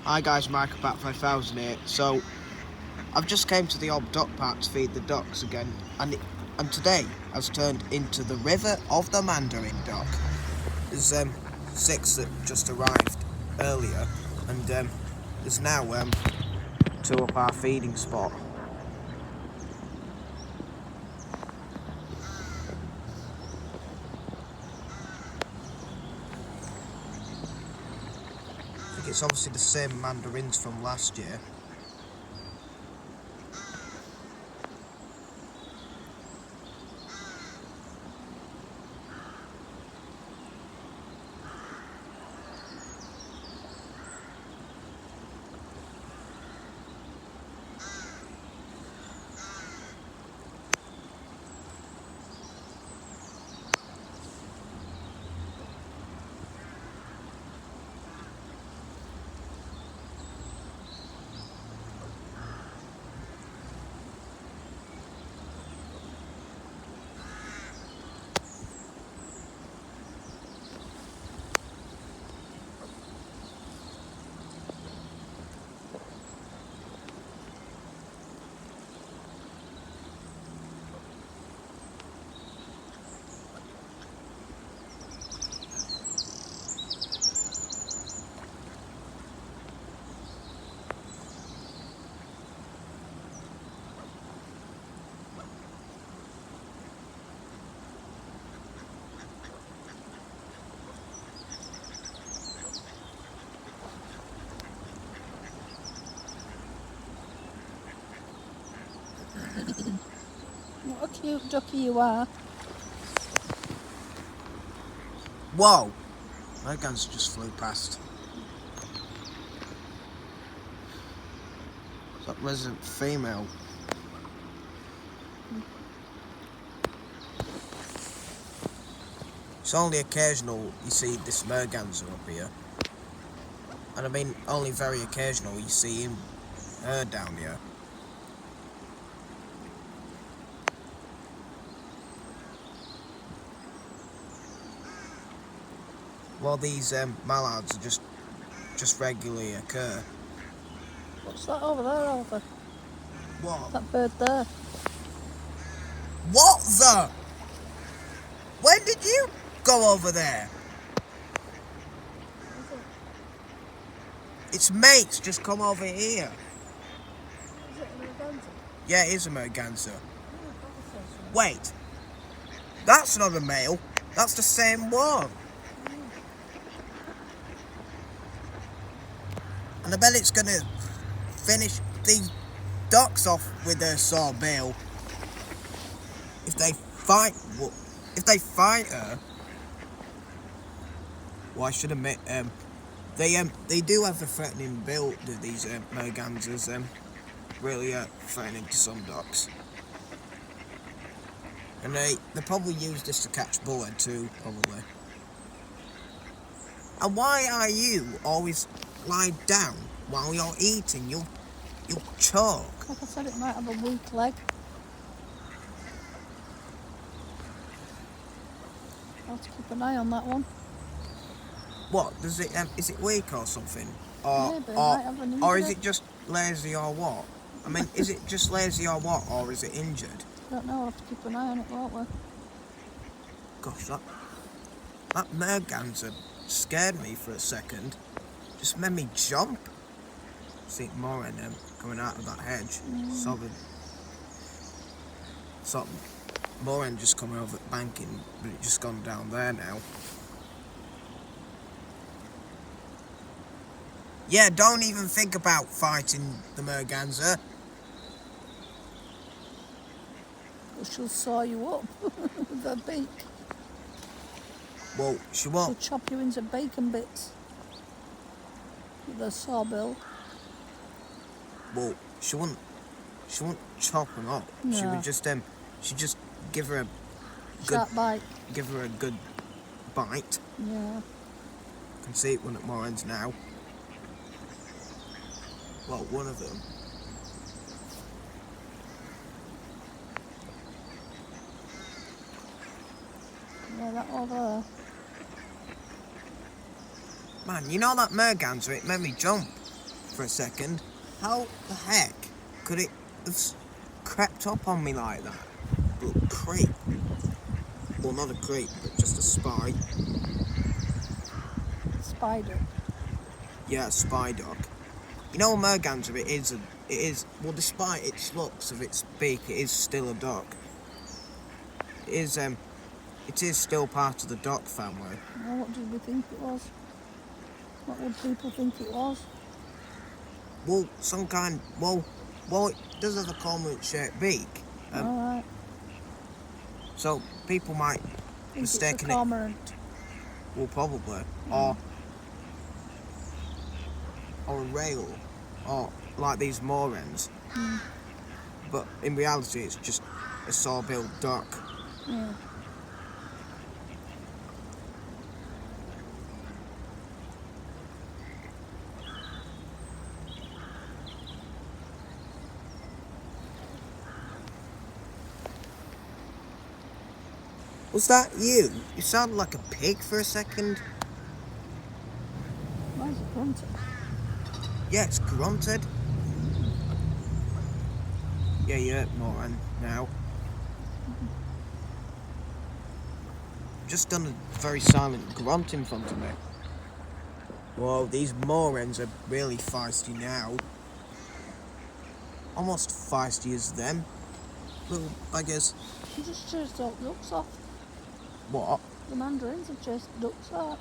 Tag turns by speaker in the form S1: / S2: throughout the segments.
S1: Hi guys, Mike about 5000 here. So I've just came to the old duck park to feed the ducks again, and today has turned into the river of the mandarin duck. There's 6 that just arrived earlier, and there's now 2 up our feeding spot. I think it's obviously the same mandarins from last year.
S2: What a cute ducky you are.
S1: Whoa! My guns just flew past. That resident female. It's only occasional you see this merganser up here. And I mean, only very occasional you see her down here. Well, these mallards are just regularly occur.
S2: What's that over there, Alva?
S1: What?
S2: That bird there.
S1: What the? When did you go over there? Its mates just come over here.
S2: Is it a merganser?
S1: Yeah, it is a merganser. Wait, that's not a male. That's the same one. And I bet it's gonna finish these ducks off with their saw bill. If they fight her, well, I should admit, they do have a threatening build. These mergansers, really threatening to some ducks, and they probably use this to catch bullhead too, probably. And why are you always lying down while you're eating? You'll choke.
S2: Like I said, it might have a weak leg. I'll have to keep an eye on that one.
S1: What does it? Is it weak or something?
S2: Maybe, might have an
S1: or is
S2: injury.
S1: it just lazy or what? I mean, is it just lazy or what? Or is it injured?
S2: I don't know, I'll have to keep an eye on it, won't we?
S1: Gosh, that merganser scared me for a second. Just made me jump. See more in them coming out of that hedge. So more in just coming over the banking, but it's just gone down there now. Yeah, don't even think about fighting the merganser.
S2: Or she'll saw you up with her beak.
S1: Well, she
S2: She'll
S1: won't.
S2: chop you into bacon bits with her sawbill.
S1: Well, she wouldn't chop them up.
S2: No.
S1: She would just she'd just give her a
S2: Sharp bite.
S1: give her a good bite.
S2: Yeah.
S1: You can see it one at more ends now. Well, one of them.
S2: Yeah, that over there.
S1: Man, you know that merganser, it made me jump. for a second. How the heck could it have crept up on me like that? But creep. Well, not a creep, but just a spy.
S2: Spider.
S1: Yeah, a spy dog. You know, a merganser, it is, well, despite its looks of its beak, it is still a duck. It is still part of the duck family.
S2: Well, what did we think it was? What would people think it was?
S1: Well, some kind, well, it does have a cormorant-shaped beak.
S2: Alright.
S1: So people might
S2: Think it's a
S1: mistaken it.
S2: cormorant.
S1: Well, probably, or a rail, or like these moorhens. But in reality, it's just a saw-billed duck.
S2: Yeah.
S1: Was that you? You sounded like a pig for a second.
S2: Why is it grunting?
S1: Yeah, it's grunted. Yeah, you're moorhen now. Just done a very silent grunt in front of me. Whoa, these moorhens are really feisty now. Almost feisty as them. Little beggars.
S2: You just chased all the ducks off.
S1: What?
S2: The mandarins have chased the ducks off.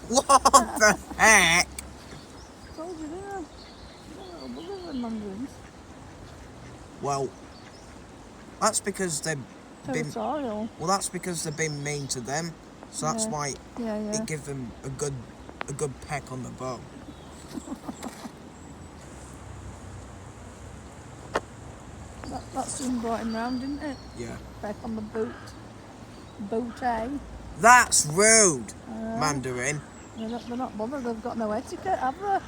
S1: What the heck?
S2: Told you, didn't I? They're little buggers, the mandarins.
S1: Well, that's because they've been.
S2: Territorial.
S1: Well, that's because they've been mean to them. So that's
S2: Yeah.
S1: why
S2: Yeah.
S1: it gives them a good peck on the bum.
S2: That soon brought him round, didn't it?
S1: Yeah.
S2: Back on the boot. Bootay.
S1: That's rude, Mandarin.
S2: They're not bothered. They've got no etiquette, have they?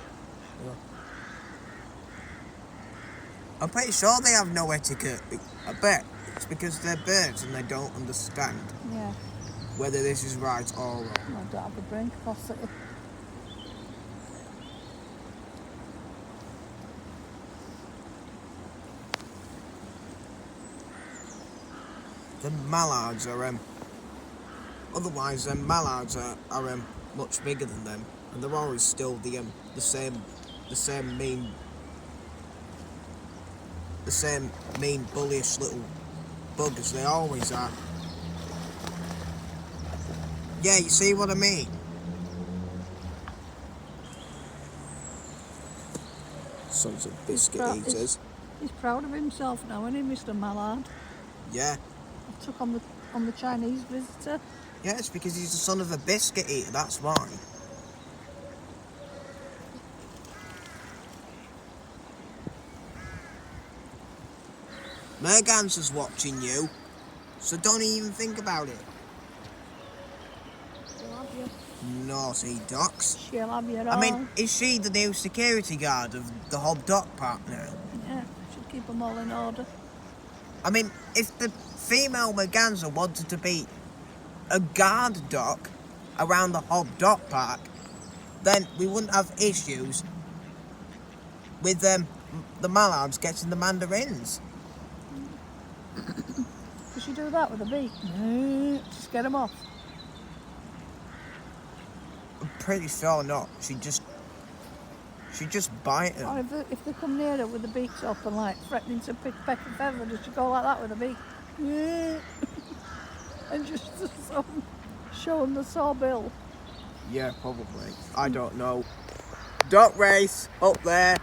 S1: I'm pretty sure they have no etiquette. I bet it's because they're birds and they don't understand
S2: Yeah.
S1: whether this is right or wrong.
S2: I don't have the brain capacity.
S1: The mallards are otherwise mallards are much bigger than them, and they're always still the same mean bullish little bug as they always are. Yeah, you see what I mean? Sons of biscuit eaters.
S2: He's proud of himself now, isn't he, Mr. Mallard?
S1: Yeah.
S2: I took on the Chinese visitor.
S1: Yeah, it's because he's the son of a biscuit eater, that's why. Merganser's watching you, so don't even think about it.
S2: She'll have you.
S1: Naughty ducks.
S2: She'll have you all.
S1: I mean, is she the new security guard of the Hob Duck Park now?
S2: Yeah, she'll keep them all in order.
S1: I mean, if the female Merganser wanted to be a guard duck around the Hob Duck Park, then we wouldn't have issues with the mallards getting the mandarins.
S2: Does she do that with a beak? No, just get them off.
S1: I'm pretty sure not. She just bite
S2: Or
S1: them.
S2: if they come near her with the beaks up and like threatening to pick peck a feather, does she go like that with a beak? Yeah. And just show them the sawbill.
S1: Yeah, probably. I don't know. Duck race up there.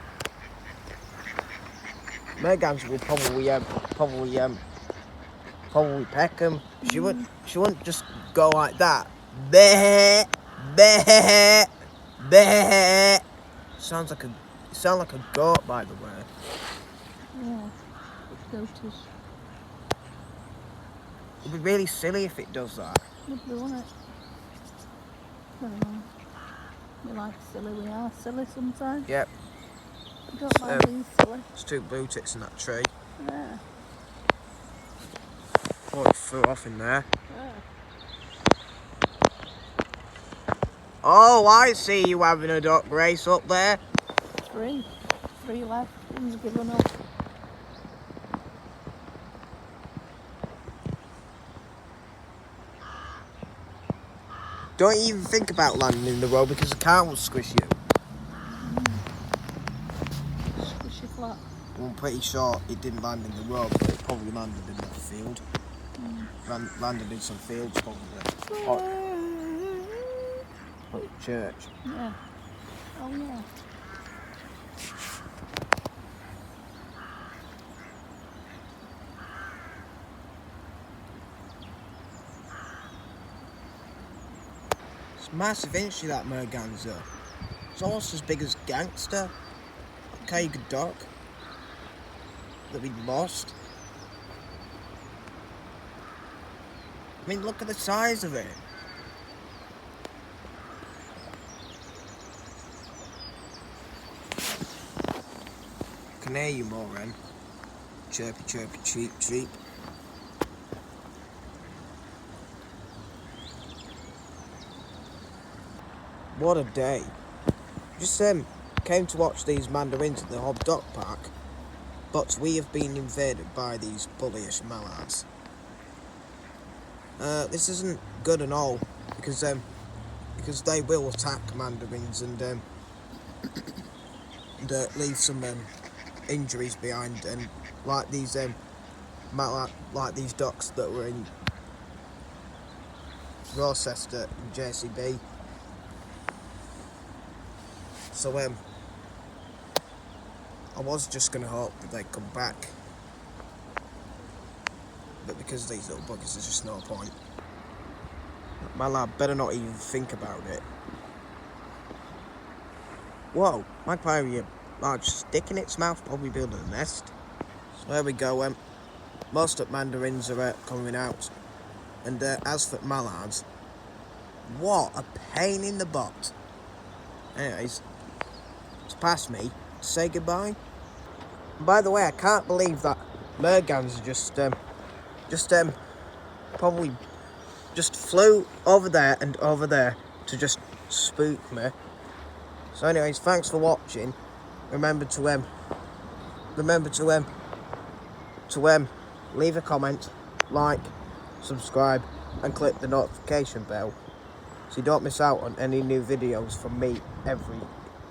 S1: Merganser will probably peck them. She wouldn't just go like that. Bleh, bleh, bleh. Sound like a goat, by the way.
S2: Yeah, goatish.
S1: It'd be really silly if it does that.
S2: Would be, wouldn't it? Never mind. We like silly, we are silly sometimes.
S1: Yep,
S2: We don't mind being silly.
S1: there's two blue ticks in that tree.
S2: Yeah.
S1: Oh, it flew off in there.
S2: Yeah.
S1: Oh, I see you having a duck race up there.
S2: Three left. One's given up.
S1: Don't even think about landing in the road because the car will squish you.
S2: Squishy flat.
S1: I'm pretty sure it didn't land in the road, but it probably landed in that field. Landed in some fields, probably. Or church.
S2: Yeah. Oh yeah.
S1: It's massive, ain't she, that merganser? It's almost as big as Gangster. Cayga duck that we lost. I mean, look at the size of it. I can hear you more, Ren. Chirpy, chirpy, cheep, cheep. What a day. Just came to watch these mandarins at the Hobbe Duck Park, but we have been invaded by these bullyish mallards. This isn't good at all, because they will attack mandarins and leave some injuries behind, and like these like these ducks that were in Rochester and JCB. So I was just gonna hope that they'd come back, but because of these little buggers, there's just no point. My lad better not even think about it. Whoa, magpie with a large stick in its mouth, probably building a nest. So there we go. Most of mandarins are coming out, and as for mallards, what a pain in the butt. Anyways, it's past me to say goodbye. And by the way, I can't believe that merganser just probably just flew over there and over there to just spook me. So anyways, thanks for watching. Remember to leave a comment, like, subscribe, and click the notification bell so you don't miss out on any new videos from me every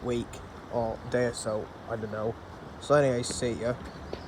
S1: week or day or so, I don't know. So anyways, see ya.